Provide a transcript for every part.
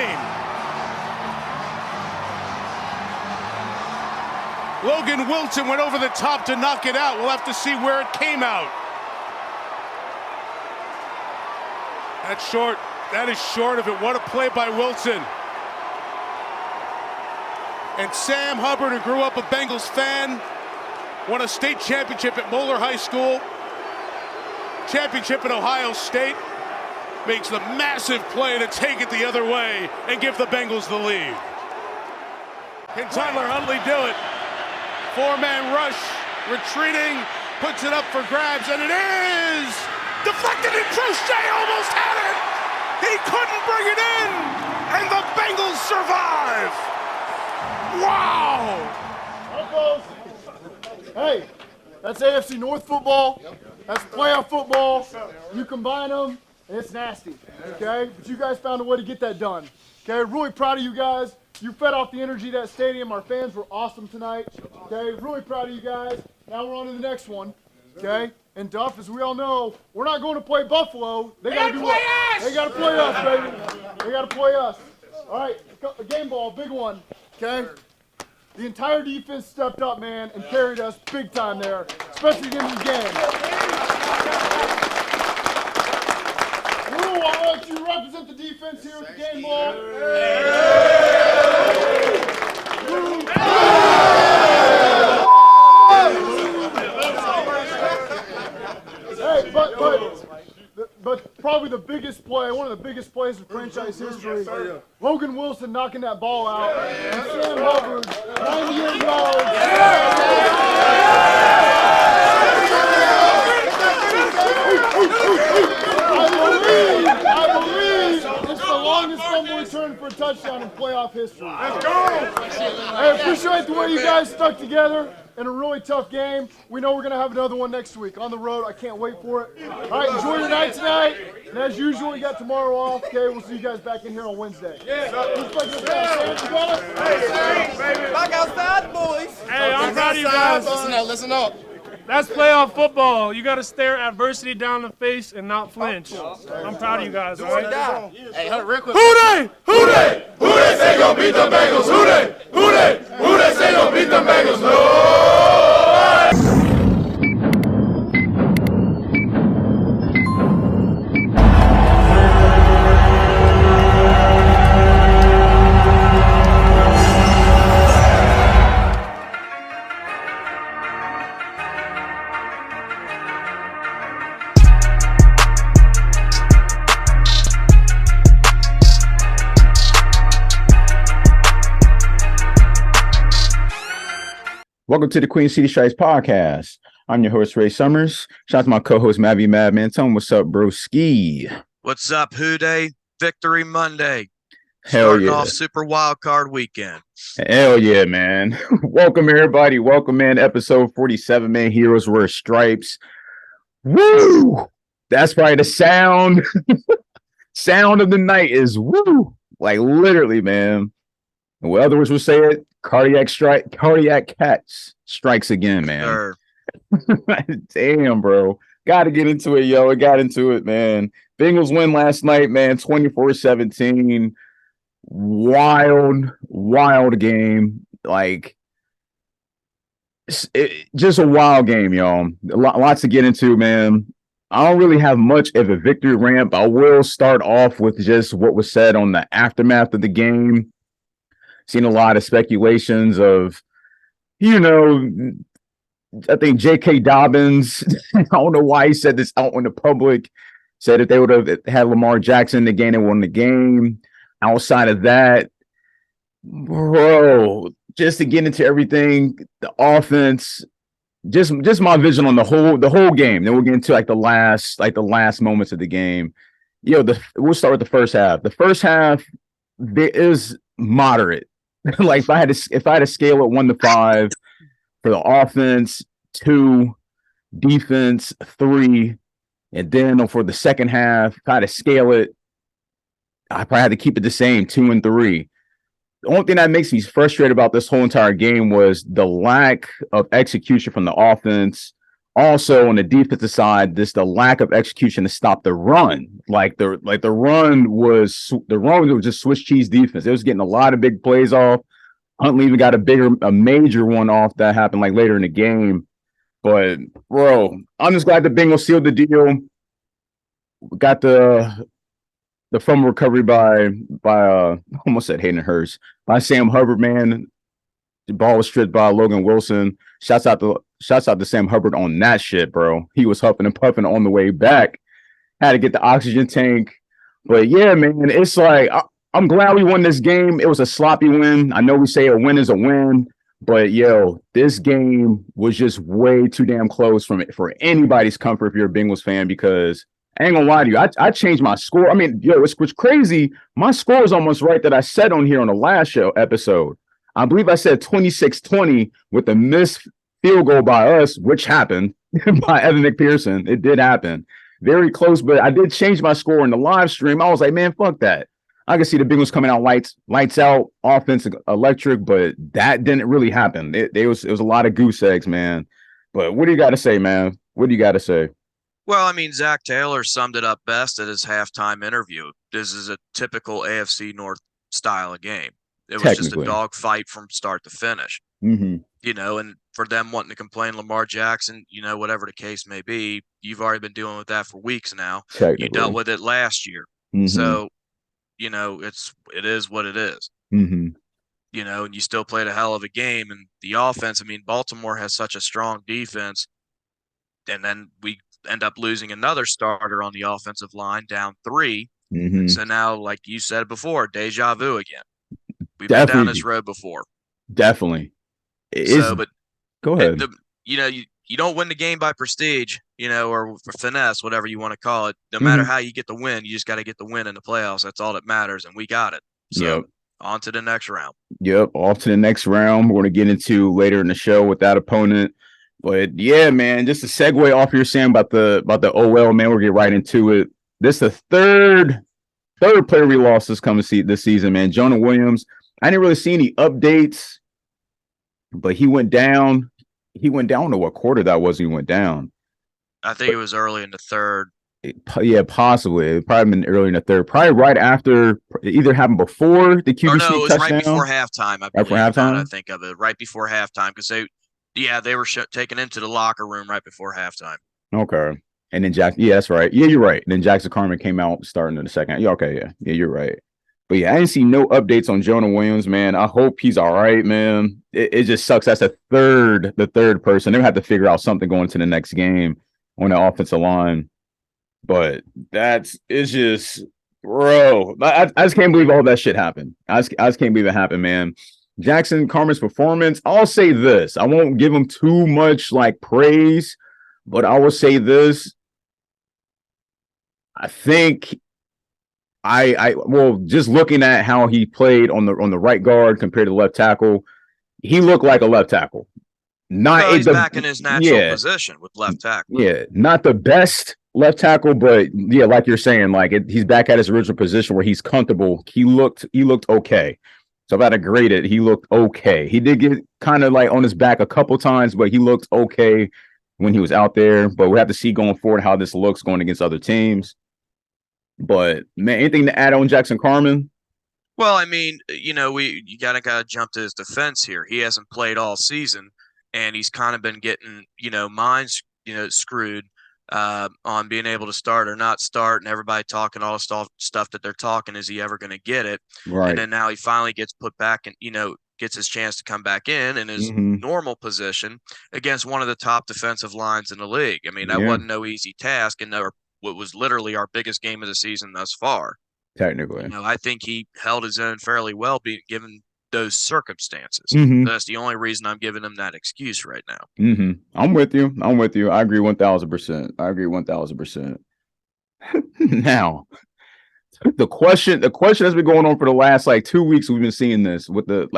game. Logan Wilson went over the top to knock it out. We'll have to see where it came out. That's short. That is short of it. What a play by Wilson. And Sam Hubbard, who grew up a Bengals fan, won a state championship at Moeller High School, championship at Ohio State, makes the massive play to take it the other way and give the Bengals the lead. Can Tyler Huntley do it? Four-man rush, retreating, puts it up for grabs, and it is deflected, and Crochet almost had it. He couldn't bring it in, and the Bengals survive. Wow! Hey, that's AFC North football. That's playoff football. You combine them, and it's nasty. Okay, but you guys found a way to get that done. Okay, really proud of you guys. You fed off the energy of that stadium. Our fans were awesome tonight. Okay, really proud of you guys. Now we're on to the next one. Okay, and Duff, as we all know, we're not going to play Buffalo. They got to play us. They got to play us, baby. They got to play us. All right, a game ball, big one. Okay, the entire defense stepped up, man, and carried us big time there, especially at the end of the game. Rule, I'll let you represent the defense here with the game ball. Hey, but probably the biggest play, one of the biggest plays in franchise history, Logan Wilson knocking that ball out, and Sam Hubbard, 98 yards. I believe it's the longest fumble return for a touchdown in playoff history. Let's go! I appreciate the way you guys stuck together in a really tough game. We know we're going to have another one next week on the road. I can't wait for it. All right, enjoy your night tonight. And as usual, we got tomorrow off. Okay, we'll see you guys back in here on Wednesday. Back outside, boys. Hey, I'm proud of you guys. Listen up. That's playoff football. You got to stare adversity down the face and not flinch. I'm proud of you guys, all right? Hey, hold real quick. Who they? Who they say gon' beat the Bengals? Who they say gon' beat the Bengals? No! Welcome to the Queen City Stripes podcast. I'm your host, Ray Summers. Shout out to my co-host, Maverick Madman. Tell him what's up, bro. Ski. What's up, Who Day? Victory Monday. Hell Starting yeah. off Super Wild Card Weekend. Hell yeah, man. Welcome, everybody. Welcome, man. Episode 47, man. Heroes Wear Stripes. Woo! That's probably the sound. Sound of the night is woo. Like, literally, man. What others would say it? Cardiac cats strikes again, man. Sure. Damn, bro. Got to get into it, yo. I got into it, man. Bengals win last night, man. 24-17. Wild game. Like, just a wild game, y'all. Lots to get into, man. I don't really have much of a victory rant. I will start off with just what was said on the aftermath of the game. Seen a lot of speculations of, you know, I think J.K. Dobbins, I don't know why he said this out in the public, said if they would have had Lamar Jackson in the game, they won the game. Outside of that, bro, just to get into everything, the offense, just my vision on the whole game. Then we'll get into the last moments of the game. We'll start with the first half. The first half is moderate. Like if I had to scale it 1 to 5 for the offense, 2, defense, 3, and then for the second half, if I had to scale it, I probably had to keep it the same, 2 and 3. The only thing that makes me frustrated about this whole entire game was the lack of execution from the offense also on the defensive side, the lack of execution to stop the run. The run was just Swiss cheese defense. It was getting a lot of big plays off. Huntley even got a major one off that happened like later in the game. But bro, I'm just glad the Bengals sealed the deal. Got the fumble recovery by I almost said Hayden Hurst, by Sam Hubbard, man. The ball was stripped by Logan Wilson. Shouts out to Sam Hubbard on that shit, bro. He was huffing and puffing on the way back. Had to get the oxygen tank. But yeah, man, it's like I'm glad we won this game. It was a sloppy win. I know we say a win is a win, but yo, this game was just way too damn close for anybody's comfort if you're a Bengals fan, because I ain't gonna lie to you. I changed my score. I mean, yo, it's crazy. My score was almost right that I said on here on the last episode. I believe I said 26-20 with the missed field goal by us, which happened by Evan McPherson. It did happen. Very close, but I did change my score in the live stream. I was like, man, fuck that. I can see the Bengals coming out lights out, offense electric, but that didn't really happen. It was a lot of goose eggs, man. But what do you got to say, man? What do you got to say? Well, I mean, Zach Taylor summed it up best at his halftime interview. This is a typical AFC North style of game. It was just a dogfight from start to finish. Mm-hmm. You know, and for them wanting to complain Lamar Jackson, you know, whatever the case may be, you've already been dealing with that for weeks now. You dealt with it last year. Mm-hmm. So, you know, it is what it is. Mm-hmm. You know, and you still played a hell of a game. And the offense, I mean, Baltimore has such a strong defense. And then we end up losing another starter on the offensive line, down 3. Mm-hmm. So now, like you said before, deja vu again. We've been down this road before. Definitely. But go ahead. You know, you don't win the game by prestige, you know, or for finesse, whatever you want to call it. No matter how you get the win, you just got to get the win in the playoffs. That's all that matters, and we got it. So on to the next round. Yep, off to the next round. We're going to get into later in the show with that opponent. But yeah, man, just a segue off your saying about the OL, man. We'll get right into it. This is the third player we lost this season, man. Jonah Williams. I didn't really see any updates, but he went down. I don't know what quarter that was. He went down. I think it was early in the third. Yeah, possibly. It probably been early in the third. Probably right after. It either happened before the QB no, it was touchdown. Right before halftime. After halftime, I think of it right before halftime, because they were taken into the locker room right before halftime. Okay, and then that's right. Yeah, you're right. And then Jackson Carman came out starting in the second. Yeah, okay, yeah, you're right. But yeah, I didn't see no updates on Jonah Williams, man. I hope he's all right, man. It just sucks. That's the third person. They're gonna have to figure out something going to the next game on the offensive line. But it's just, bro. I just can't believe all that shit happened. I just can't believe it happened, man. Jackson Carman's performance. I'll say this. I won't give him too much like praise, but I will say this. I think. Just looking at how he played on the right guard compared to the left tackle, he looked like a left tackle. He's back in his natural position with left tackle. Yeah, not the best left tackle, but yeah, like you're saying, he's back at his original position where he's comfortable. He looked okay. So if I had to grade it, he looked okay. He did get kind of like on his back a couple times, but he looked okay when he was out there. But we have to see going forward how this looks going against other teams. But man, anything to add on Jackson Carman? Well, I mean, you know, you gotta jump to his defense here. He hasn't played all season, and he's kind of been getting, you know, screwed on being able to start or not start, and everybody talking all the stuff that they're talking. Is he ever going to get it? Right. And then now he finally gets put back and, you know, gets his chance to come back in his normal position against one of the top defensive lines in the league. I mean, that wasn't no easy task, and what was literally our biggest game of the season thus far. Technically. You know, I think he held his own fairly well, given those circumstances. That's the only reason I'm giving him that excuse right now. I'm with you. I agree 1,000%. Now, the question has been going on for the last 2 weeks. We've been seeing this with the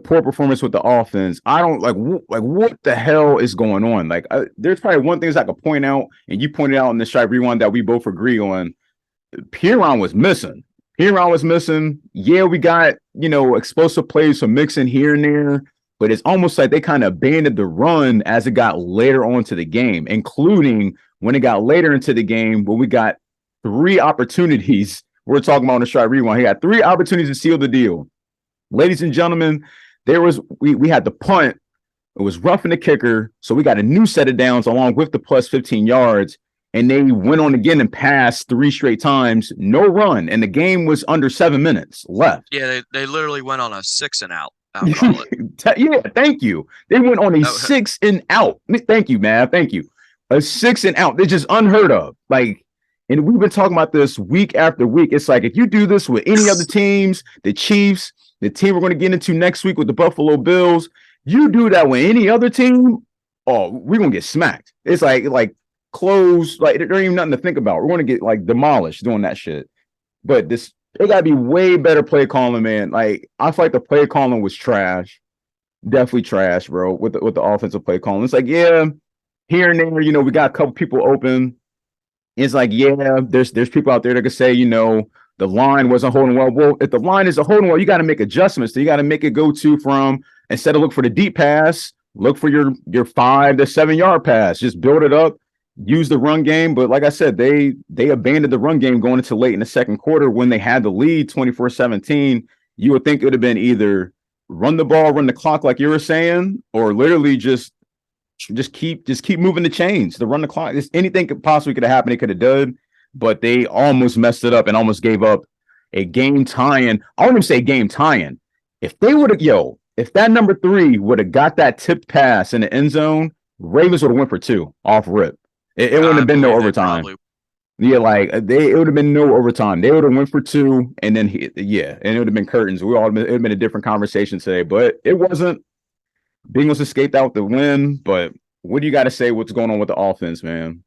poor performance with the offense. I don't what the hell is going on? There's probably one thing I could point out, and you pointed out in the Stripe Rewind that we both agree on. Piron was missing. Yeah, we got, explosive plays from Mixon here and there, but it's almost like they kind of abandoned the run as it got later on to the game, including when it got later into the game when we got 3 opportunities. We're talking about on the Strike Rewind. He had 3 opportunities to seal the deal. Ladies and gentlemen, we had the punt. It was roughing the kicker, so we got a new set of downs along with the plus 15 yards, and they went on again and passed 3 straight times, no run, and the game was under 7 minutes left. Yeah, they literally went on a 6 and out. I'll call it. Yeah, thank you. They went on a 6 and out. Thank you, man. Thank you. A 6 and out. They're just unheard of. Like, and we've been talking about this week after week. It's like if you do this with any other teams, the Chiefs, the team we're going to get into next week with the Buffalo Bills, you do that with any other team, oh, we're going to get smacked. It's like close, like there ain't even nothing to think about. We're going to get like demolished doing that shit. But it got to be way better play calling, man. Like I feel like the play calling was trash. Definitely trash, bro, with the offensive play calling. It's like, yeah, here and there, we got a couple people open. It's like, yeah, there's people out there that could say, the line wasn't holding well. Well, if the line isn't holding well, you got to make adjustments. So you got to make it go to from instead of look for the deep pass, look for your 5 to 7 yard pass. Just build it up, use the run game. But like I said, they abandoned the run game going into late in the second quarter when they had the lead 24-17. You would think it would have been either run the ball, run the clock like you were saying, or literally just keep moving the chains to run the clock. Anything could possibly could have happened. It could have done. But they almost messed it up and almost gave up a game tying. I wouldn't even say game tying. If they would have, if that number 3 would have got that tipped pass in the end zone, Ravens would have went for 2 off rip. It wouldn't have been no overtime. Yeah, it would have been no overtime. They would have went for 2, and then and it would have been curtains. It would have been a different conversation today, but it wasn't. Bengals escaped out the win, but what do you got to say? What's going on with the offense, man?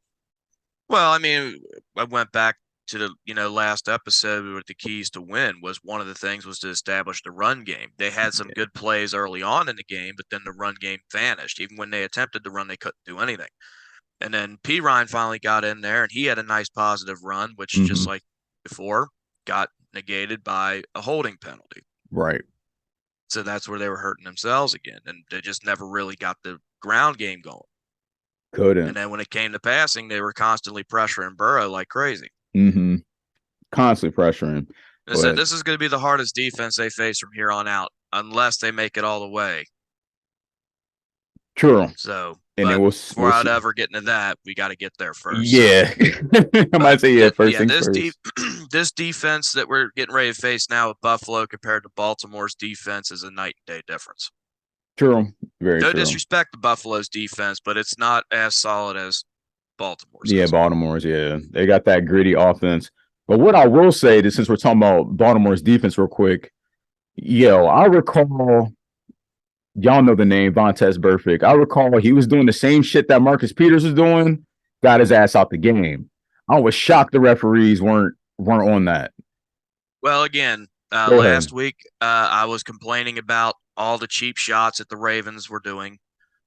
Well, I mean, I went back to the last episode with the keys to win was one of the things was to establish the run game. They had some good plays early on in the game, but then the run game vanished. Even when they attempted to run, they couldn't do anything. And then P. Ryan finally got in there, and he had a nice positive run, which just like before got negated by a holding penalty. Right. So that's where they were hurting themselves again, and they just never really got the ground game going. Couldn't. And then when it came to passing, they were constantly pressuring Burrow like crazy. Constantly pressuring. So this is going to be the hardest defense they face from here on out, unless they make it all the way. True. So, and before I'd ever get into that, we got to get there first. Yeah. I might say first things first. This defense that we're getting ready to face now with Buffalo compared to Baltimore's defense is a night and day difference. True. Very no true. Disrespect to Buffalo's defense, but it's not as solid as Baltimore's. Yeah, Baltimore's, yeah. They got that gritty offense. But what I will say is, since we're talking about Baltimore's defense real quick, I recall, y'all know the name, Vontaze Burfict. I recall he was doing the same shit that Marcus Peters was doing, got his ass out the game. I was shocked the referees weren't on that. Well, again, last week I was complaining about all the cheap shots that the Ravens were doing.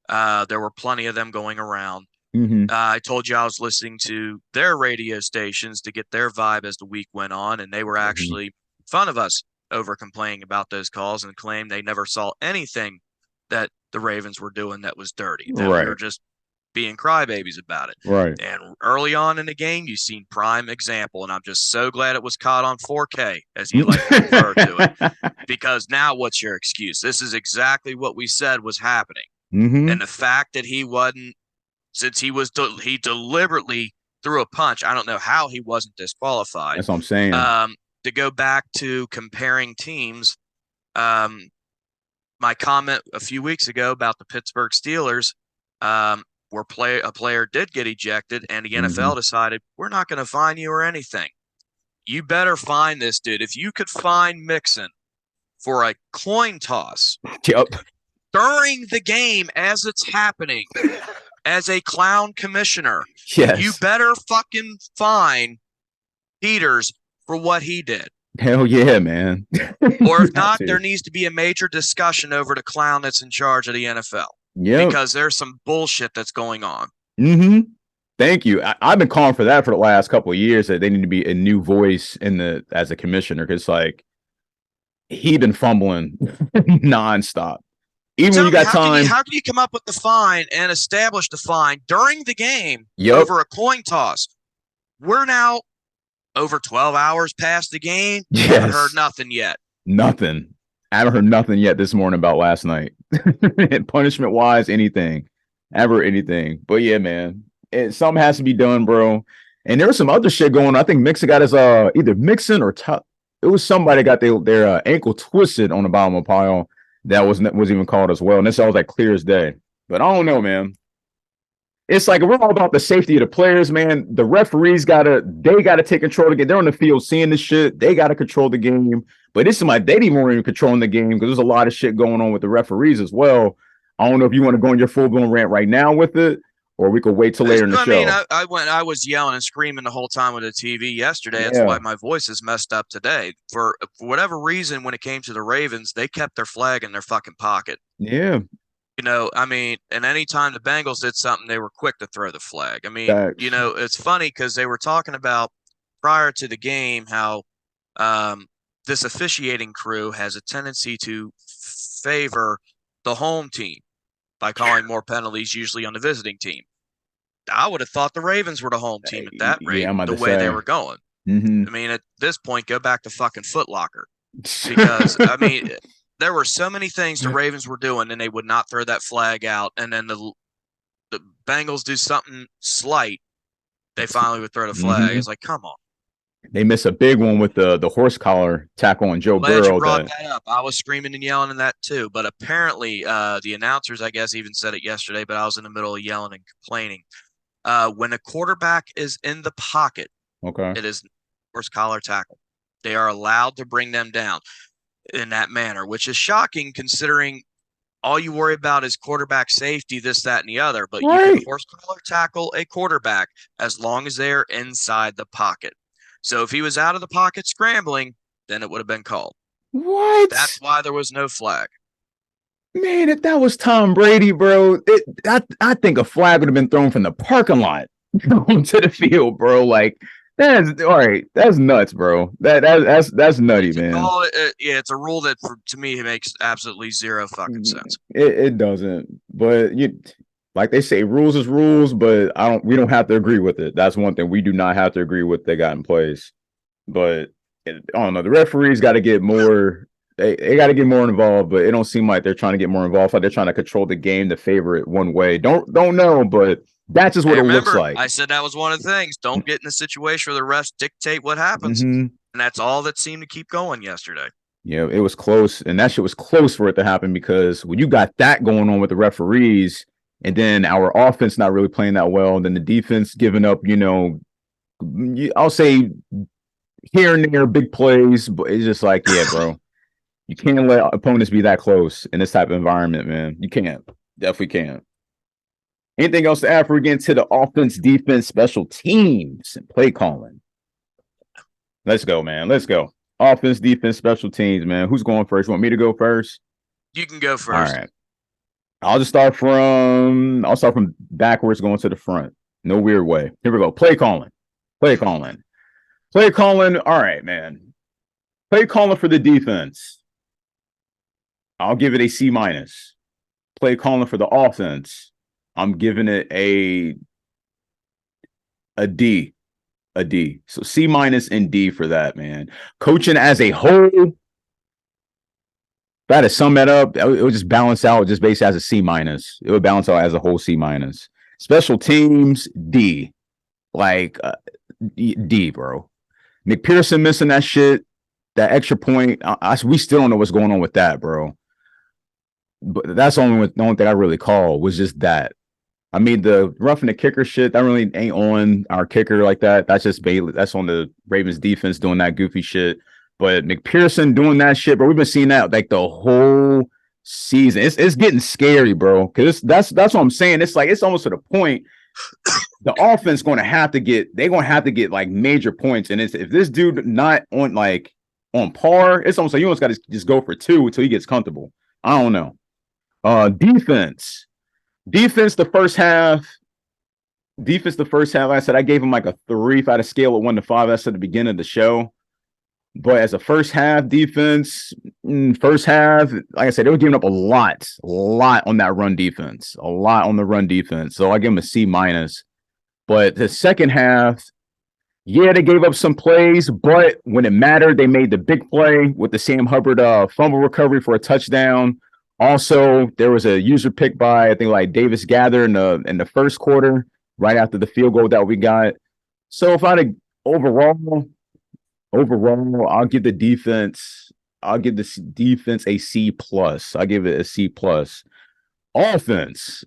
There were plenty of them going around. I told you I was listening to their radio stations to get their vibe as the week went on, and they were actually fun of us over complaining about those calls and claimed they never saw anything that the Ravens were doing that was dirty. That we were just being crybabies about it. Right. And early on in the game, you've seen prime example, and I'm just so glad it was caught on 4K, as you like to refer to it, because now what's your excuse? This is exactly what we said was happening. And the fact that he wasn't, since he deliberately threw a punch, I don't know how he wasn't disqualified. That's what I'm saying. To go back to comparing teams, my comment a few weeks ago about the Pittsburgh Steelers, where a player did get ejected, and the NFL decided, we're not going to fine you or anything. You better fine this dude. If you could fine Mixon for a coin toss during the game as it's happening as a clown commissioner, you better fucking fine Peters for what he did. Hell yeah, man. Or if not, there needs to be a major discussion over the clown that's in charge of the NFL. Yeah, because there's some bullshit that's going on. Thank you. I've been calling for that for the last couple of years, that they need to be a new voice as a commissioner, because like he been fumbling nonstop. Even when you got time. How can you come up with the fine and establish the fine during the game over a coin toss? We're now over 12 hours past the game. Yes. Haven't heard nothing yet. Nothing. I haven't heard nothing yet this morning about last night. Punishment wise, anything. Ever anything. But yeah, man. Something has to be done, bro. And there was some other shit going on. I think Mixon got his either Mixon or it was somebody got their ankle twisted on the bottom of the pile. That was even called as well. And this all was like clear as day. But I don't know, man. It's like we're all about the safety of the players, man. The referees gotta take control of the game. They're on the field seeing this shit. They gotta control the game. But it's like they didn't even controlling the game because there's a lot of shit going on with the referees as well. I don't know if you want to go on your full-blown rant right now with it, or we could wait till later in the show. I mean, I was yelling and screaming the whole time with the TV yesterday. That's why my voice is messed up today. For whatever reason, when it came to the Ravens, they kept their flag in their fucking pocket. Yeah. You know, I mean, and anytime the Bengals did something, they were quick to throw the flag. I mean, you know, it's funny because they were talking about prior to the game how this officiating crew has a tendency to favor the home team by calling more penalties, usually on the visiting team. I would have thought the Ravens were the home team at that rate, the way they were going. Mm-hmm. I mean, at this point, go back to fucking Foot Locker. Because, I mean, there were so many things the Ravens were doing, and they would not throw that flag out. And then the Bengals do something slight, they finally would throw the flag. Mm-hmm. It's like, come on. They missed a big one with the horse collar tackle on Joe Glad Burrow. You brought that up. I was screaming and yelling in that too. But apparently, the announcers, I guess, even said it yesterday, but I was in the middle of yelling and complaining. When a quarterback is in the pocket, it is horse collar tackle. They are allowed to bring them down in that manner, which is shocking considering all you worry about is quarterback safety, this, that, and the other. But you can horse collar tackle a quarterback as long as they're inside the pocket. So if he was out of the pocket scrambling, then it would have been called. What? That's why there was no flag. Man, if that was Tom Brady, bro, I think a flag would have been thrown from the parking lot onto the field, bro. Like, that's all right. That's nuts, bro. That's nutty, man. Yeah, it's a rule that to me it makes absolutely zero fucking sense. It doesn't. But like they say, rules is rules, but we don't have to agree with it. That's one thing we do not have to agree with they got in place. But I don't know. The referees got to get more. They got to get more involved, but it don't seem like they're trying to get more involved. Like they're trying to control the game to favor it one way. Don't know, but that's just what it looks like. I said that was one of the things. Don't get in a situation where the refs dictate what happens, mm-hmm. And that's all that seemed to keep going yesterday. Yeah, it was close, and that shit was close for it to happen because when you got that going on with the referees. And then our offense not really playing that well. And then the defense giving up, I'll say here and there big plays, but it's just like, yeah, bro, you can't let opponents be that close in this type of environment, man. You can't. Definitely can't. Anything else to add before we get into the offense, defense, special teams, and play calling? Let's go, man. Let's go. Offense, defense, special teams, man. Who's going first? You want me to go first? You can go first. All right. I'll start from backwards going to the front. No weird way. Here we go. Play calling. All right, man. Play calling for the defense. I'll give it a C-. Play calling for the offense. I'm giving it a D. So C- and D for that, man. Coaching as a whole. If I had to sum that up, it would just balance out just based as a C-. It would balance out as a whole C-. Special teams, D. Like D, bro. McPherson missing that shit, that extra point. We still don't know what's going on with that, bro. But that's the only thing I really call was just that. I mean, the roughing the kicker shit, that really ain't on our kicker like that. That's just Bailey. That's on the Ravens defense doing that goofy shit. But McPherson doing that shit, bro, we've been seeing that like the whole season. It's getting scary, bro. Because that's what I'm saying. It's like it's almost to the point the offense they're gonna have to get like major points. And if this dude not on par, it's almost like you almost gotta just go for 2 until he gets comfortable. I don't know. Defense the first half. Like I said, I gave him like a 3 if I had a scale of 1 to 5. That's at the beginning of the show. But as a first half defense, first half, like I said, they were giving up a lot on that run defense, a lot on the run defense. So I give them a C minus. But the second half, yeah, they gave up some plays, but when it mattered, they made the big play with the Sam Hubbard fumble recovery for a touchdown. Also, there was a user pick by I think like Davis Gather in the first quarter, right after the field goal that we got. So if I had overall, I'll give the defense. I'll give this defense a C plus. I'll give it a C plus. Offense.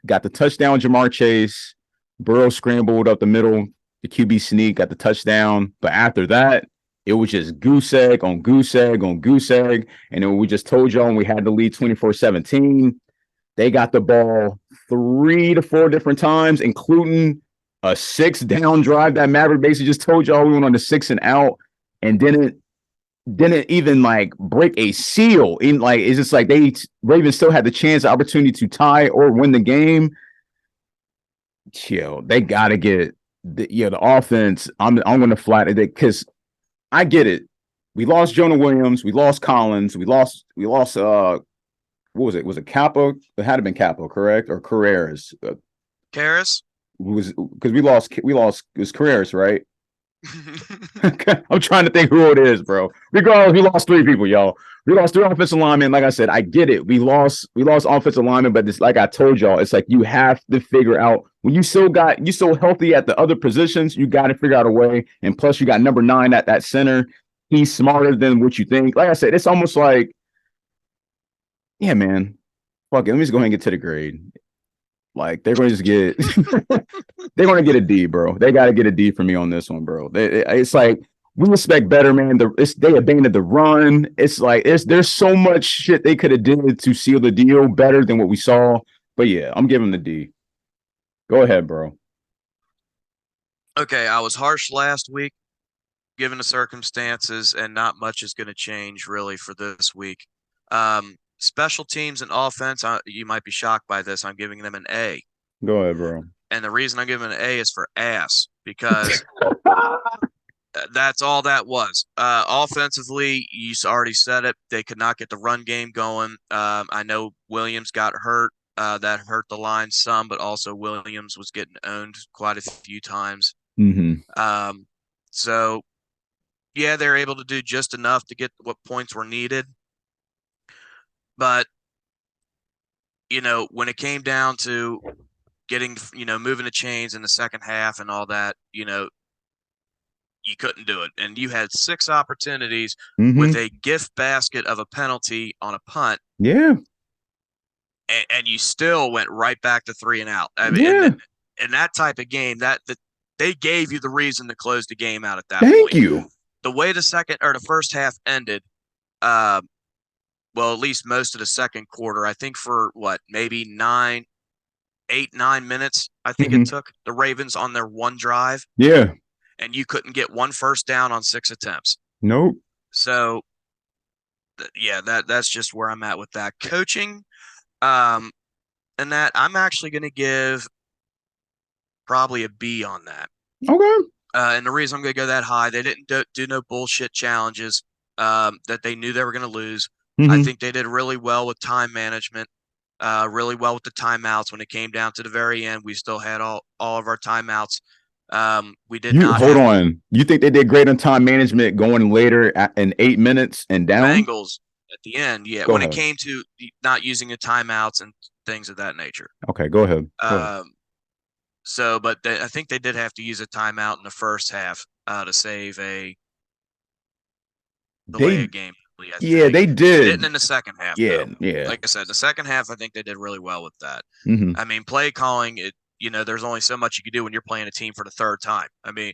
Got the touchdown, Jamar Chase. Burrow scrambled up the middle. The QB sneak got the touchdown. But after that, it was just goose egg on goose egg on goose egg. And then we just told y'all when we had the lead 24-17, they got the ball 3 to 4 different times, including a 6-down drive that Maverick basically just told y'all we went on the 6 and out and didn't even like break a seal. In like it's just like Ravens still had the chance, the opportunity to tie or win the game. Chill. They gotta get the offense. I'm gonna flat it because I get it. We lost Jonah Williams, we lost Collins, we lost what was it? Was it Kappa? It had to been Kappa, correct? Or Carreras? Karras? Was because we lost it was Carreras, right? I'm trying to think who it is, bro. Regardless, we lost 3 people, y'all. We lost 3 offensive linemen. Like I said, I get it. We lost offensive linemen, but it's like I told y'all, it's like you have to figure out when you so healthy at the other positions, you got to figure out a way. And plus, you got number 9 at that center. He's smarter than what you think. Like I said, it's almost like, yeah, man. Fuck it. Let me just go ahead and get to the grade. Like they're going to just get, they're going to get a D, bro. They got to get a D for me on this one, bro. It's like we expect better, man. They abandoned the run. It's like there's so much shit they could have did to seal the deal better than what we saw. But yeah, I'm giving the D. Go ahead, bro. Okay, I was harsh last week, given the circumstances, and not much is going to change really for this week. Special teams and offense, you might be shocked by this. I'm giving them an A. Go ahead, bro. And the reason I'm giving an A is for ass, because that's all that was. Offensively, you already said it. They could not get the run game going. I know Williams got hurt. That hurt the line some, but also Williams was getting owned quite a few times. Mm-hmm. So, yeah, they're able to do just enough to get what points were needed. But, when it came down to getting, moving the chains in the second half and all that, you couldn't do it. And you had 6 opportunities with a gift basket of a penalty on a punt. Yeah. And you still went right back to 3 and out. I mean, yeah. And that type of game, that they gave you the reason to close the game out at that point. Thank you. The way the first half ended, well, at least most of the second quarter, I think for maybe 9 minutes, I think it took the Ravens on their one drive. Yeah. And you couldn't get 1 first down on 6 attempts. Nope. So, that's just where I'm at with that. Coaching, and that I'm actually going to give probably a B on that. Okay. And the reason I'm going to go that high, they didn't do no bullshit challenges that they knew they were going to lose. I think they did really well with time management, really well with the timeouts. When it came down to the very end, we still had all of our timeouts. We did not. Hold on. You think they did great on time management going later in 8 minutes and down? Bengals at the end, yeah. Go when ahead. It came to not using the timeouts and things of that nature. Okay, go ahead. So, but I think they did have to use a timeout in the first half to save a game. Yeah, they did. They didn't in the second half. Yeah, though. yeah. Like I said, the second half, I think they did really well with that. Mm-hmm. I mean, play calling, there's only so much you can do when you're playing a team for the third time. I mean,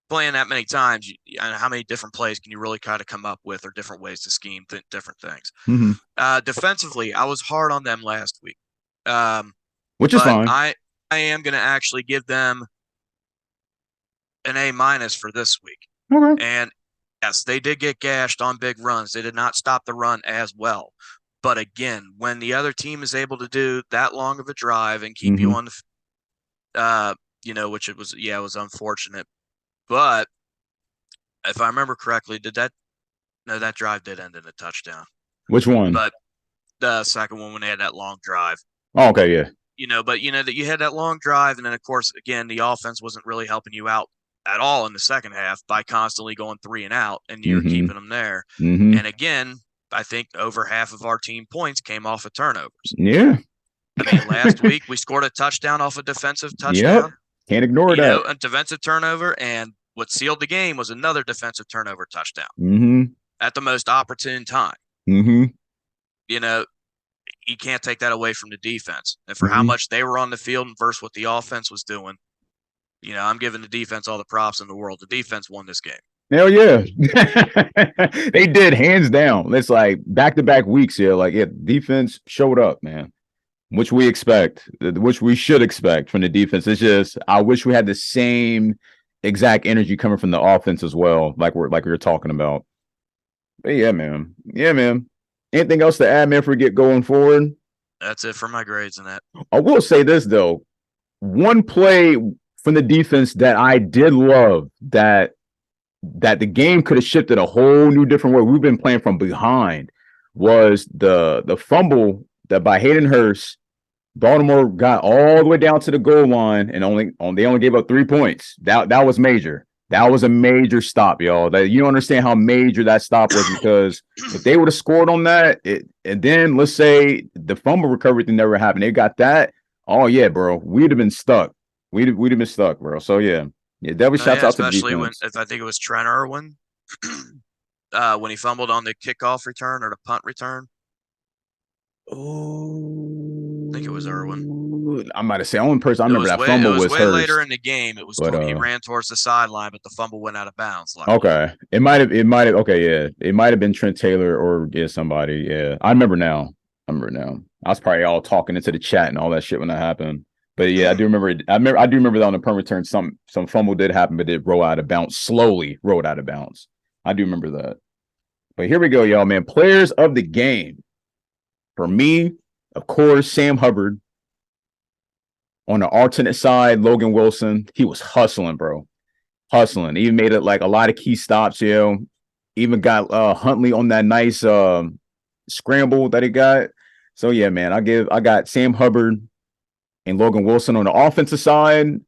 playing that many times, how many different plays can you really kind of come up with, or different ways to scheme different things? Mm-hmm. Defensively, I was hard on them last week. Which is fine. I am going to actually give them an A- for this week. Okay. And yes, they did get gashed on big runs. They did not stop the run as well. But again, when the other team is able to do that long of a drive and keep you on the, which it was unfortunate. But if I remember correctly, did that No, that drive did end in a touchdown. Which one? But the second one when they had that long drive. Oh, okay, yeah. But that you had that long drive, and then of course again the offense wasn't really helping you out at all in the second half by constantly going 3 and out, and you're keeping them there. And again, I think over half of our team points came off of turnovers. Yeah. I mean, last week we scored a touchdown off a defensive touchdown. Yep. Can't ignore that. A defensive turnover, and what sealed the game was another defensive turnover touchdown at the most opportune time. You can't take that away from the defense. And for how much they were on the field versus what the offense was doing, I'm giving the defense all the props in the world. The defense won this game. Hell yeah. They did, hands down. It's like back-to-back weeks here. Like, yeah, defense showed up, man, which we should expect from the defense. It's just I wish we had the same exact energy coming from the offense as well, like we were talking about. But yeah, man. Anything else to add, man, for we get going forward? That's it for my grades in that. I will say this, though. One play from the defense that I did love that the game could have shifted a whole new different way. We've been playing from behind was the fumble that by Hayden Hurst, Baltimore got all the way down to the goal line and they only gave up 3 points. That was major. That was a major stop, y'all. You don't understand how major that stop was, because if they would have scored on that, and then let's say the fumble recovery thing never happened, they got that. Oh yeah, bro, we'd have been stuck. We'd have been stuck, bro. So yeah, definitely shouts out to the defense. Especially when I think it was Trent Irwin when he fumbled on the kickoff return or the punt return. Oh, I think it was Irwin. I might have said only person I remember that fumble was way Hurst. Later in the game. It was he ran towards the sideline, but the fumble went out of bounds. Okay, it might have. Okay, yeah, it might have been Trent Taylor or somebody. Yeah, I remember now. I was probably all talking into the chat and all that shit when that happened. But yeah, I do remember. I do remember that on the punt return, some fumble did happen, but it rolled out of bounds. Slowly rolled out of bounds. I do remember that. But here we go, y'all, man. Players of the game. For me, of course, Sam Hubbard. On the alternate side, Logan Wilson. He was hustling, bro. Hustling. Even made it like a lot of key stops, Even got Huntley on that nice scramble that he got. So yeah, man, I got Sam Hubbard and Logan Wilson on the offensive side.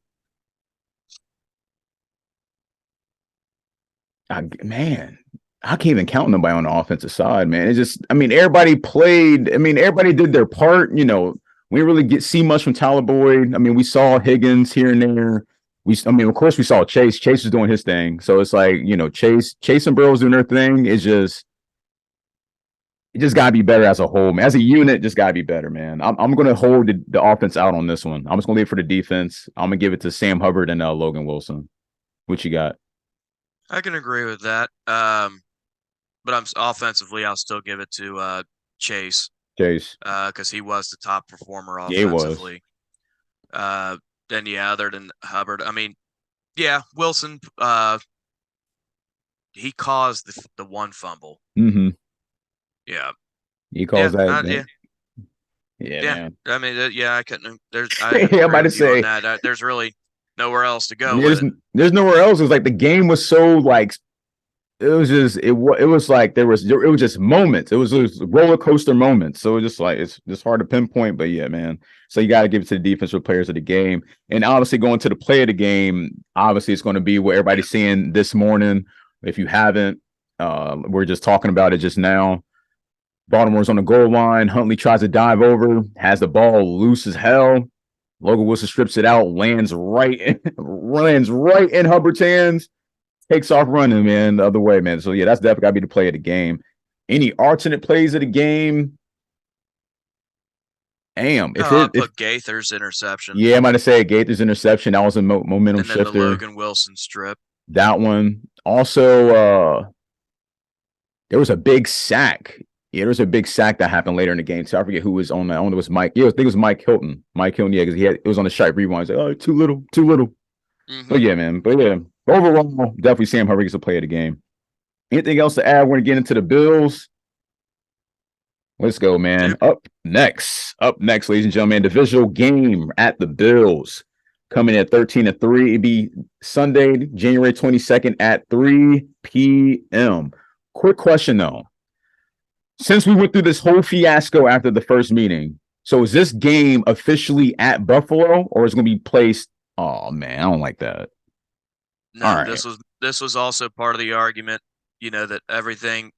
I can't even count nobody on the offensive side, man. It's just, everybody played. Everybody did their part. We didn't really see much from Tyler Boyd. We saw Higgins here and there. Of course, we saw Chase. Chase was doing his thing. So it's like, Chase and Burrow doing their thing. It just got to be better as a whole, man. As a unit, just got to be better, man. I'm going to hold the offense out on this one. I'm just going to leave it for the defense. I'm going to give it to Sam Hubbard and Logan Wilson. What you got? I can agree with that. But offensively, I'll still give it to Chase. Because he was the top performer offensively. Yeah, he was. Then other than Hubbard, Wilson. He caused the one fumble. Mm-hmm. Yeah, he caused that. Yeah. Man. I couldn't. I might have say there's really nowhere else to go. There's nowhere else. It was like the game was so like. It was like it was just moments. It was roller coaster moments. So it's just like it's just hard to pinpoint. But yeah, man. So you got to give it to the defensive players of the game, and obviously going to the play of the game. Obviously, it's going to be what everybody's seeing this morning. If you haven't, we're just talking about it just now. Baltimore's on the goal line. Huntley tries to dive over, has the ball loose as hell. Logan Wilson strips it out, lands right in Hubbard's hands. Takes off running, man, the other way, man. So, yeah, that's definitely got to be the play of the game. Any alternate plays of the game? Put Gaither's interception. Yeah, I might have said Gaither's interception. That was a momentum shifter. The Logan Wilson strip. That one. Also, there was a big sack. Yeah, there was a big sack that happened later in the game. So I forget who was on that. I don't know, it was Mike. Yeah, I think it was Mike Hilton. Mike Hilton, yeah, because it was on the sharp rewind. He's like, too little. Mm-hmm. But yeah, man. But yeah, overall, definitely Sam Hubbard gets a play of the game. Anything else to add when we get into the Bills? Let's go, man. Yep. Up next, ladies and gentlemen, divisional game at the Bills. Coming at 13-3. It'd be Sunday, January 22nd at 3 p.m. Of quick question though. Since we went through this whole fiasco after the first meeting, so is this game officially at Buffalo, or is it going to be placed? Oh man, I don't like that. No, All right. this was also part of the argument, you know, that everything,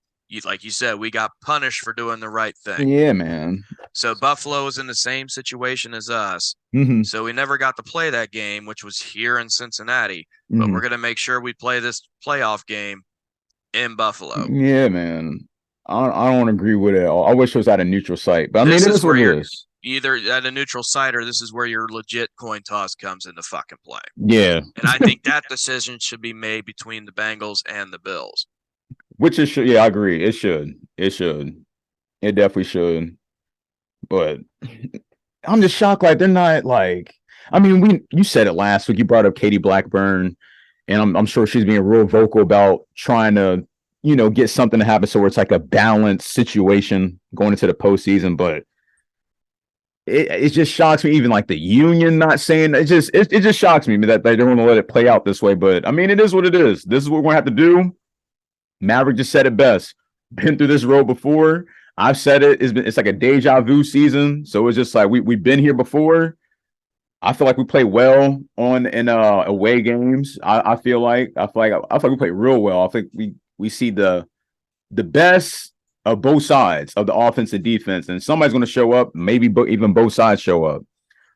like you said, we got punished for doing the right thing. Yeah, man. So Buffalo was in the same situation as us. Mm-hmm. So we never got to play that game, which was here in Cincinnati. But Mm-hmm. we're going to make sure we play this playoff game in Buffalo. Yeah, man. I don't agree with it. I wish it was at a neutral site, but I mean, This it is is what where it you're- is. Either at a neutral site or this is where your legit coin toss comes into fucking play. Yeah, And I think that decision should be made between the Bengals and the Bills. which it should. Yeah, I agree. It should. It should. It definitely should. But I'm just shocked. Like they're not like. I mean, you said it last week. You brought up Katie Blackburn, and I'm sure she's being real vocal about trying to, get something to happen so where it's like a balanced situation going into the postseason. But it just shocks me, even like the union not saying it just shocks me that they don't want to let it play out this way. But I mean, it is what it is. This is what we're gonna have to do. Maverick just said it best. Been through this road before. I've said it. It's like a deja vu season. So it's just like we've been here before. I feel like we play well in away games. I feel like we play real well. I think we see the best of both sides of the offense and defense, and somebody's going to show up. Maybe even both sides show up.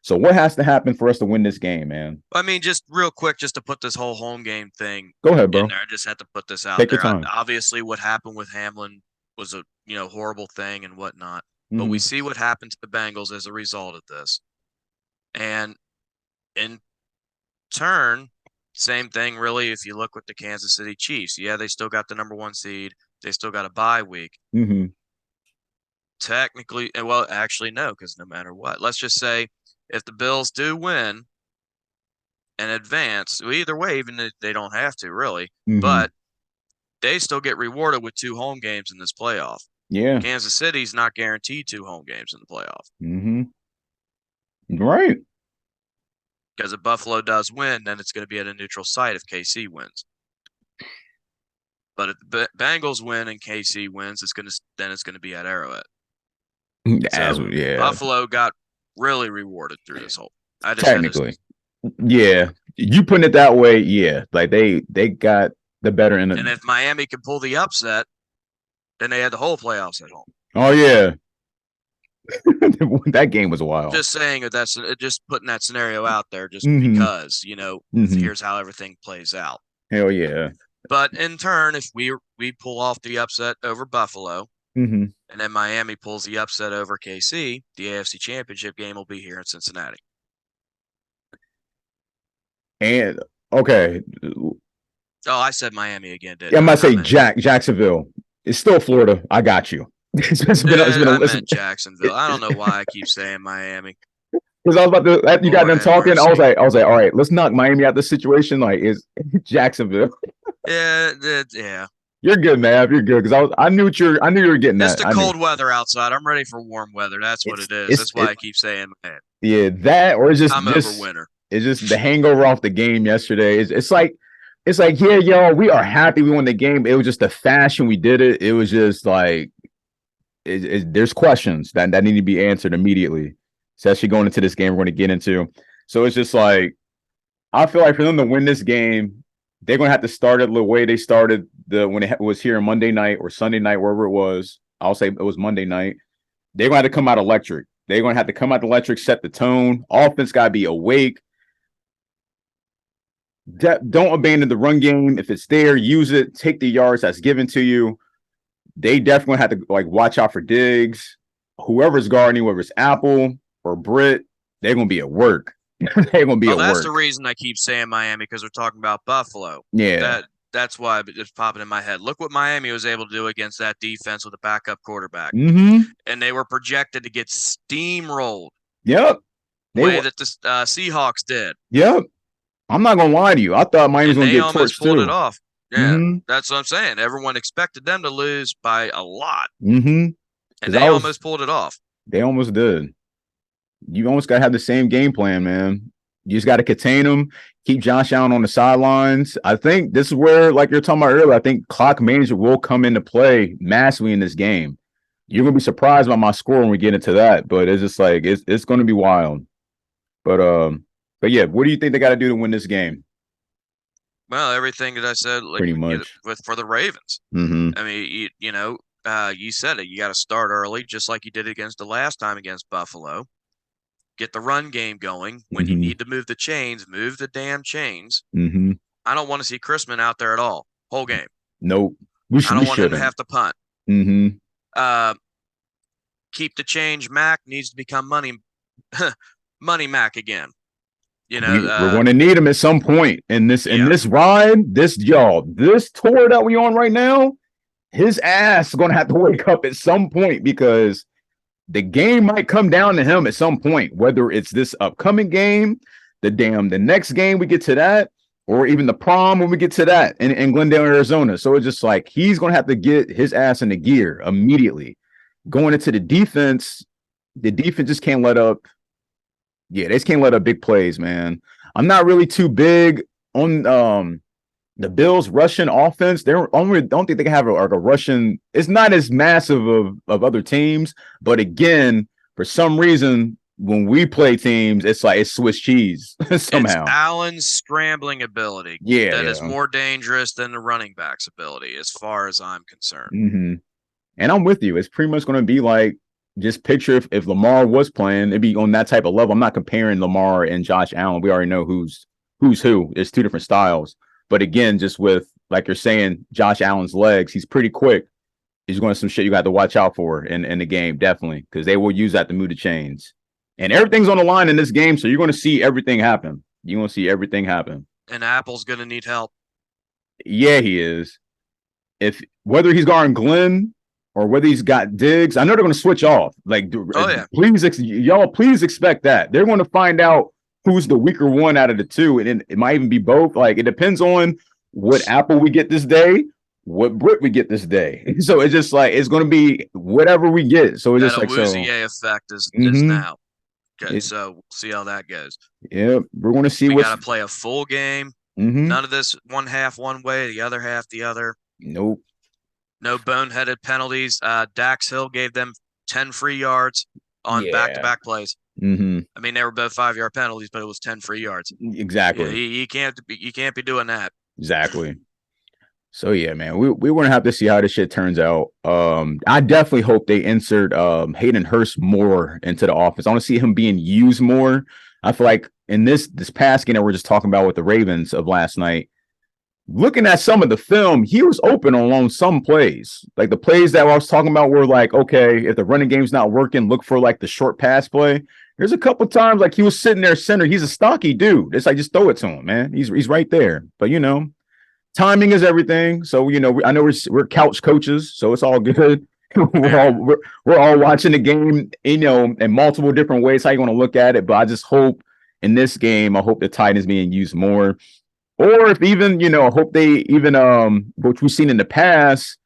So what has to happen for us to win this game, man? I mean, just real quick, just to put this whole home game thing Go ahead, bro. in there, I just had to put this out Take there. your time. Obviously, what happened with Hamlin was a horrible thing and whatnot. But Mhm. we see what happened to the Bengals as a result of this. And in turn, same thing really if you look with the Kansas City Chiefs. Yeah, they still got the number 1 seed. They still got a bye week. Mm-hmm. Technically, well, actually, no, because no matter what, let's just say if the Bills do win and advance, well, either way, even if they don't have to really, Mhm. but they still get rewarded with 2 home games in this playoff. Yeah. Kansas City's not guaranteed 2 home games in the playoff. Mm-hmm. Right. Because if Buffalo does win, then it's going to be at a neutral site if KC wins. But if the Bengals win and KC wins, it's going to be at Arrowhead. Yeah. Buffalo got really rewarded through this whole. Technically, yeah. You putting it that way, yeah. Like they got the better end of. And if Miami can pull the upset, then they had the whole playoffs at home. Oh yeah. That game was wild. Just saying that that's just putting that scenario out there, just Mhm. because Mhm. here's how everything plays out. Hell yeah. But in turn, if we pull off the upset over Buffalo, Mm-hmm. and then Miami pulls the upset over KC, the AFC Championship game will be here in Cincinnati. And okay, Oh, I said Miami again, didn't I'm I? about to say I meant- Jacksonville. It's still Florida. I got you. It's been I a meant Jacksonville. I don't know why I keep saying Miami. because I was about to. After you got Lord done have talking, I was mercy. like, all right, let's knock Miami out of the situation. Like, is Jacksonville? Yeah. You're good, man. You're good because I knew you were getting It's that. the I knew. cold weather outside. I'm ready for warm weather. That's what it is. That's why I keep saying, man, Yeah, that or it's just I'm over winter. It's just the hangover off the game yesterday. It's like, yeah, yo, we are happy we won the game. It was just the fashion we did it. It was just like, there's questions that need to be answered immediately. Especially going into this game, we're going to get into. So it's just like, I feel like for them to win this game, they're going to have to start it the way they started when it was here on Monday night or Sunday night, wherever it was. I'll say it was Monday night. They're going to have to come out electric. They're going to have to come out electric, set the tone. Offense got to be awake. Don't abandon the run game. If it's there, use it. Take the yards that's given to you. They definitely have to watch out for Diggs. Whoever's guarding, whether it's Apple or Britt, they're going to be at work. They're going to be at work. That's the reason I keep saying Miami, because we're talking about Buffalo. Yeah. That's why it's popping in my head. Look what Miami was able to do against that defense with a backup quarterback. Mm-hmm. And they were projected to get steamrolled. Yep. The way that the Seahawks did. Yep. I'm not going to lie to you. I thought Miami was going to They get almost torched pulled too. it off. Yeah, Mhm. That's what I'm saying. Everyone expected them to lose by a lot. Mm-hmm. And they almost pulled it off. They almost did. You almost got to have the same game plan, man. You just got to contain him, keep Josh Allen on the sidelines. I think this is where, like you're talking about earlier, I think clock management will come into play massively in this game. You're going to be surprised by my score when we get into that, but it's just like it's going to be wild. But yeah, what do you think they got to do to win this game? Well, everything that I said, like, Pretty much for the Ravens. Mm-hmm. I mean, you said it. You got to start early, just like you did against the last time against Buffalo. Get the run game going. When you need to move the chains, move the damn chains. Mm-hmm. I don't want to see Chrisman out there at all. Whole game. Nope. I don't want him to have to punt. Mm-hmm. Keep the change. Mac needs to become money Mac again. We're going to need him at some point in this ride. This tour that we on right now, his ass is going to have to wake up at some point because the game might come down to him at some point, whether it's this upcoming game, the next game we get to that, or even the prom when we get to that in Glendale, Arizona. So it's just like he's going to have to get his ass into gear immediately. Going into the defense just can't let up. Yeah, they just can't let up big plays, man. I'm not really too big on the Bills' rushing offense. They don't think they can have a rushing. It's not as massive of other teams, but again, for some reason, when we play teams, it's like it's Swiss cheese somehow. It's Allen's scrambling ability that is more dangerous than the running back's ability, as far as I'm concerned. Mm-hmm. And I'm with you. It's pretty much going to be like, just picture if Lamar was playing, it'd be on that type of level. I'm not comparing Lamar and Josh Allen. We already know who's who. It's two different styles. But again, just with, like you're saying, Josh Allen's legs, he's pretty quick. He's going to some shit you got to watch out for in the game, definitely, because they will use that to move the chains. And everything's on the line in this game, so you're going to see everything happen. You're going to see everything happen. And Apple's going to need help. Yeah, he is. Whether he's guarding Glenn or whether he's got Diggs, I know they're going to switch off. Like, please expect that. They're going to find out who's the weaker one out of the two, and it might even be both. Like, it depends on what Apple we get this day, what Brit we get this day. So it's just like it's going to be whatever we get. So it's just like Awuzie effect is now. Okay, so we'll see how that goes. Yeah, we're going to see. We got to play a full game. None of this one half one way, the other half the other. Nope. No boneheaded penalties. Dax Hill gave them 10 free yards on back-to-back plays. Mm-hmm. I mean, they were both 5-yard penalties, but it was 10 free yards. Exactly. You can't be doing that. Exactly. So yeah, man, we're gonna have to see how this shit turns out. I definitely hope they insert Hayden Hurst more into the offense. I want to see him being used more. I feel like in this past game that we're just talking about with the Ravens of last night, looking at some of the film, he was open on some plays. Like the plays that I was talking about were like, okay, if the running game's not working, look for like the short pass play. There's a couple times like he was sitting there center. He's a stocky dude. It's like, just throw it to him, man. He's right there. But timing is everything. So I know we're couch coaches, so it's all good. we're all watching the game, in multiple different ways. How you want to look at it? But I just hope in this game, I hope the tight end is being used more. Or if even, I hope they even, which we've seen in the past,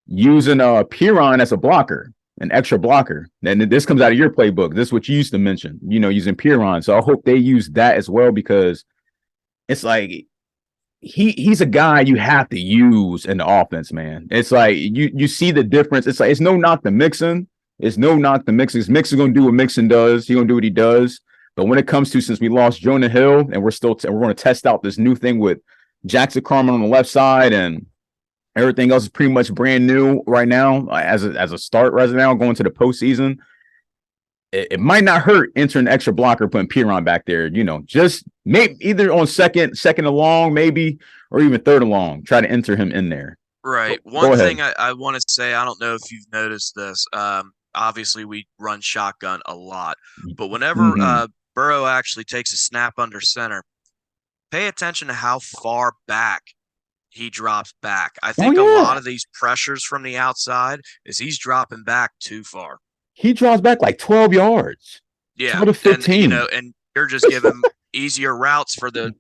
using Piron as a blocker, an extra blocker. And this comes out of your playbook. This is what you used to mention, using Piron. So I hope they use that as well, because it's like he's a guy you have to use in the offense, man. It's like you see the difference. It's like it's no knock to Mixon. Mixon's going to do what Mixon does. He's going to do what he does. But when it comes to, since we lost Jonah Hill and we're going to test out this new thing with Jackson Carman on the left side and everything else is pretty much brand new right now as a start right now going to the postseason, it might not hurt entering an extra blocker, putting Piron back there, just maybe either on second and long, maybe, or even third and long, try to enter him in there. Right. One thing I want to say, I don't know if you've noticed this. Obviously, we run shotgun a lot, but whenever Burrow actually takes a snap under center, pay attention to how far back he drops back. I think a lot of these pressures from the outside is he's dropping back too far. He drops back like 12 yards. Yeah. 12 to 15. And you're just giving easier routes for the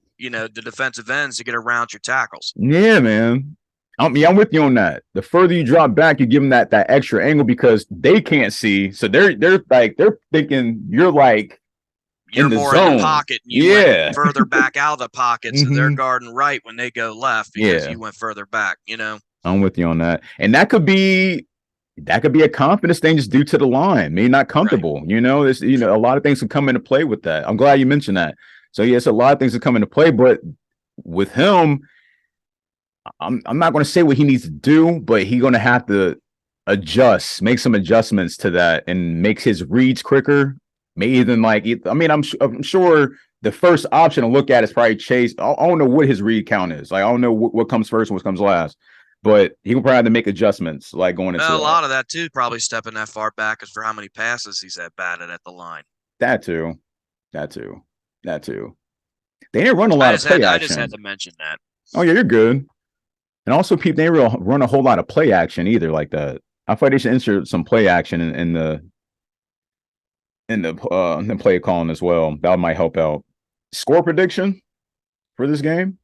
defensive ends to get around your tackles. Yeah, man. I'm with you on that. The further you drop back, you give them that extra angle because they can't see. So they're thinking you're like you're more in the pocket. And you went further back out of the pocket, so they're guarding right when they go left because you went further back. I'm with you on that, and that could be a confidence thing just due to the line. Maybe not comfortable. Right. This a lot of things can come into play with that. I'm glad you mentioned that. So yes, a lot of things that come into play, but with him, I'm not going to say what he needs to do, but he's going to have to make some adjustments to that, and makes his reads quicker. Maybe even I'm sure the first option to look at is probably Chase. I don't know what his read count is. Like, I don't know what comes first and what comes last, but he will probably have to make adjustments. Like going into a lot of that too. Probably stepping that far back is for how many passes he's at batted at the line. That too. They didn't run a lot of play action. I just had to mention that. Oh yeah, you're good. And also, people they didn't run a whole lot of play action either like that. I thought they should insert some play action in the play calling as well. That might help out. Score prediction for this game?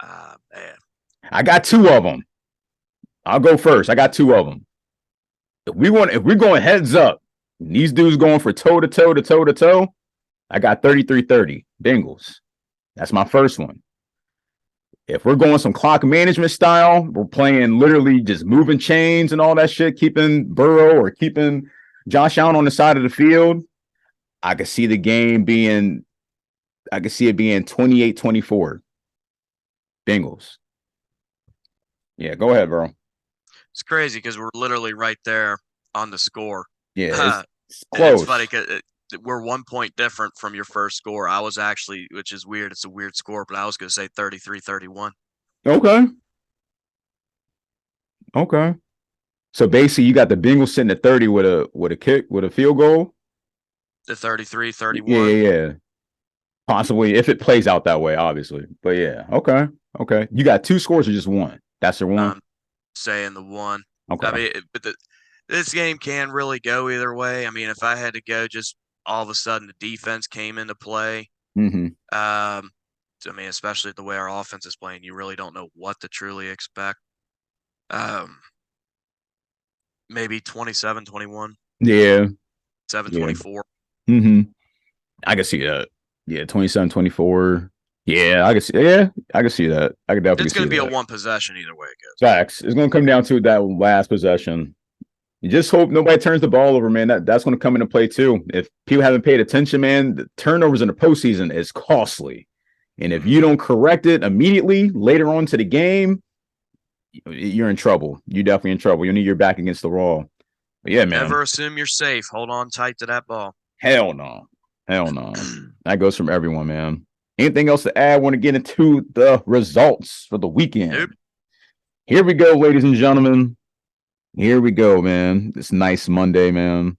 Man. I got 2 of them. I'll go first. I got 2 of them. If we're going heads up, and these dudes going for toe to toe, I got 33-30 Bengals. That's my first one. If we're going some clock management style, we're playing literally just moving chains and all that shit, keeping Burrow or keeping Josh Allen on the side of the field, I could see the game being 28-24 Bengals. Yeah, go ahead, bro. It's crazy because we're literally right there on the score. Yeah, it's close. It's funny because we're 1 point different from your first score. I was actually, which is weird. It's a weird score, but I was going to say 33-31. Okay. So basically, you got the Bengals sitting at 30 with a field goal. The 33-31. Yeah. Possibly if it plays out that way, obviously. But yeah, okay. You got 2 scores or just 1? That's the one. I'm saying the 1. Okay. I mean, but this game can really go either way. I mean, if I had to go, just all of a sudden the defense came into play. Mm-hmm. So, I mean, especially the way our offense is playing, you really don't know what to truly expect. Maybe 27-21. Yeah. 7-24. Mm-hmm. I can see that. Yeah, 27-24. Yeah, I can see that. I can definitely. It's going to be a 1 possession either way it goes. Facts. It's going to come down to that last possession. You just hope nobody turns the ball over, man. That's going to come into play too. If people haven't paid attention, man, the turnovers in the postseason is costly. And if you don't correct it immediately later on to the game, you're in trouble. You're definitely in trouble. You'll need your back against the wall. But yeah, man. Never assume you're safe. Hold on tight to that ball. Hell no. That goes from everyone, man. Anything else to add? Want to get into the results for the weekend? Nope. Here we go, ladies and gentlemen. Here we go, man. This nice Monday, man.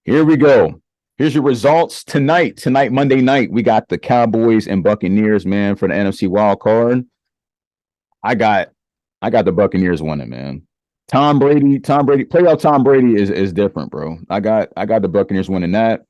Here we go. Here's your results tonight. Tonight, Monday night, we got the Cowboys and Buccaneers, man, for the NFC wild card. I got the Buccaneers winning, man. Tom Brady, playoff Tom Brady is different, bro. I got the Buccaneers winning that.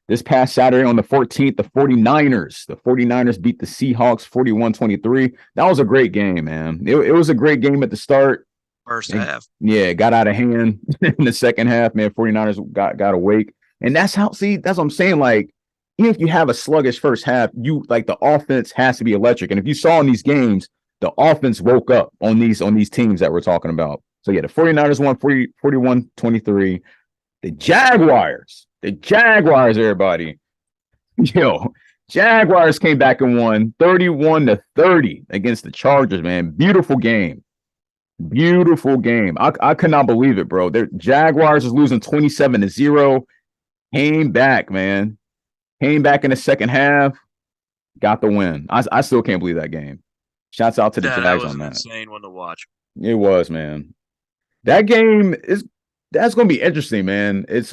This past Saturday on the 14th, the 49ers beat the Seahawks 41-23. That was a great game, man. It was a great game at the start. First half. Yeah, it got out of hand in the second half, man. 49ers got awake. And that's what I'm saying. Like, even if you have a sluggish first half, the offense has to be electric. And if you saw in these games, the offense woke up on these teams that we're talking about. So yeah, the 49ers won 41-23. The Jaguars, everybody. Jaguars came back and won 31-30 against the Chargers, man. Beautiful game. I could not believe it, bro. The Jaguars was losing 27-0. Came back, man. Came back in the second half. Got the win. I still can't believe that game. Shouts out to the Jags on that. That was an insane one to watch. It was, man. That game that's going to be interesting, man. It's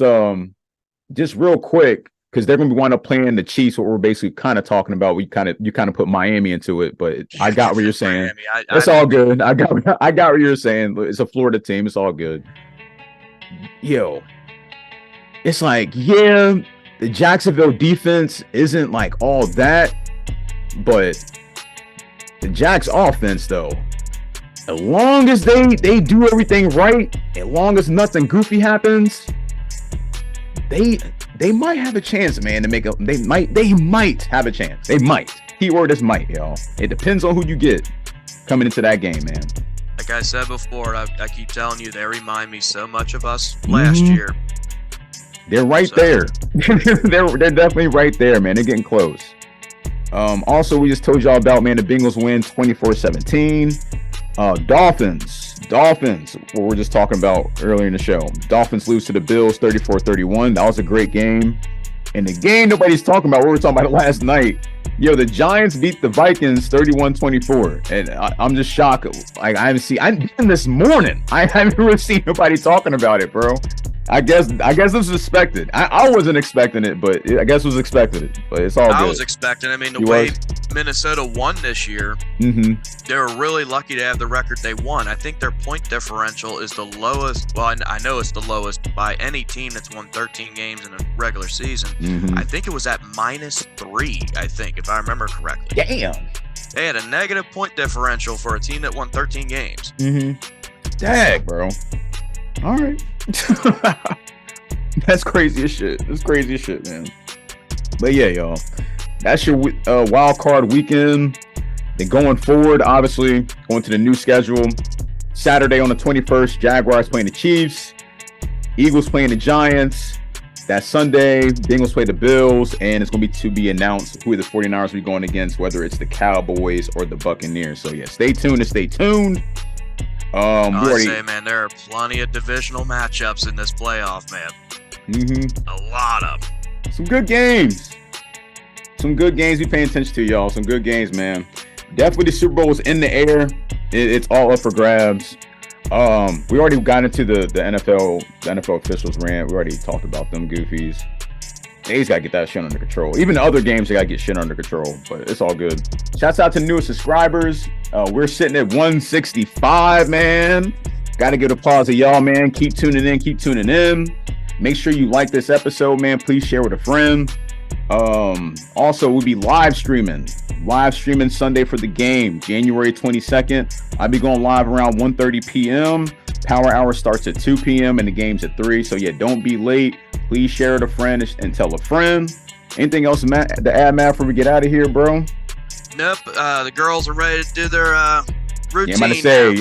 just real quick because they're going to wind up playing the Chiefs. What we're basically kind of talking about. You kind of put Miami into it, but I got what you're saying. It's all good. I got what you're saying. It's a Florida team. It's all good. It's like, yeah, the Jacksonville defense isn't like all that, but the Jags offense, though, as long as they do everything right, as long as nothing goofy happens, they might have a chance, man, to make a. They might have a chance. They might. Keyword is might, y'all. It depends on who you get coming into that game, man. Like I said before, I keep telling you, they remind me so much of us last year. They're right there. they're definitely right there, man. They're getting close. Also, we just told y'all about, man, the Bengals win 24-17. Dolphins, what we were just talking about earlier in the show. Dolphins lose to the Bills 34-31. That was a great game. And the game nobody's talking about, we were talking about it last night. Yo, the Giants beat the Vikings 31-24. And I'm just shocked. Like, I'm this morning. I haven't really seen nobody talking about it, bro. I guess this was expected. I wasn't expecting it, but I guess was expected. But it's all good. I was expecting. I mean, the way Minnesota won this year, they were really lucky to have the record they won. I think their point differential is the lowest. Well, I know it's the lowest by any team that's won 13 games in a regular season. I think it was at -3, I think, if I remember correctly. Damn. They had a negative point differential for a team that won 13 games. Dang, bro. All right. That's crazy as shit. That's crazy as shit, man. But yeah, y'all, that's your wild card weekend. Then going forward, obviously going to the new schedule. Saturday on the 21st, Jaguars playing the Chiefs, Eagles playing the Giants. That Sunday, Bengals play the Bills, and it's going to be announced who the 49ers will be going against, whether it's the Cowboys or the Buccaneers. So yeah, stay tuned and stay tuned. I say, man, there are plenty of divisional matchups in this playoff, man. A lot of them. Some good games. Some good games we paying attention to, y'all. Some good games, man. Definitely the Super Bowl is in the air. It's all up for grabs. We already got into the NFL officials rant. We already talked about them goofies. They just gotta get that shit under control. Even the other games, they gotta get shit under control, but it's all good. Shouts out to newest subscribers. We're sitting at 165, man. Gotta give applause to y'all, man. Keep tuning in. Make sure you like this episode, man. Please share with a friend. Also, we'll be live streaming Sunday for the game, January 22nd. I'll be going live around 1:30 p.m. Power hour starts at 2 p.m. and the game's at 3. So yeah, don't be late. Please share with a friend and tell a friend. Anything else, Matt, to add, Matt, before we get out of here, bro? Nope. The girls are ready to do their routine. Yeah,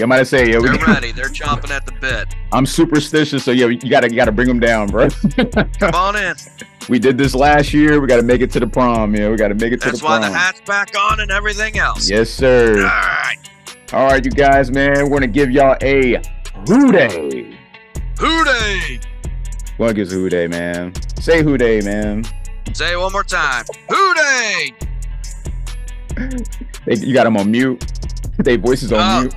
I'm about to say, yeah, they're ready. They're chomping at the bit. I'm superstitious, so yeah, you gotta bring them down, bro. Come on in. We did this last year. We gotta make it to the prom. Yeah, we gotta make it to the prom. That's why the hat's back on and everything else. Yes, sir. All right, you guys, man. We're gonna give y'all a hoo-day. Hoo-day. What gives a hoo-day, man? Say hoo-day, man. Say it one more time. Hoo-day. You got them on mute. They voices on mute.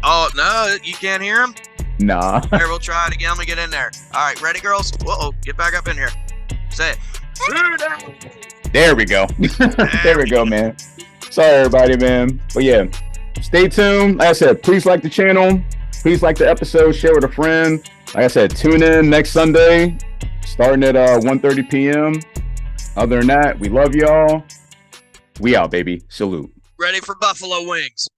Oh, no, you can't hear them? Nah. Here, we'll try it again. Let me get in there. All right, ready, girls? Whoa, get back up in here. Say it. Hoo-day. There we go. There we go, man. Sorry, everybody, man. But yeah, stay tuned. Like I said, please like the channel. Please like the episode. Share with a friend. Like I said, tune in next Sunday, starting at 1:30 p.m. Other than that, we love y'all. We out, baby. Salute. Ready for buffalo wings.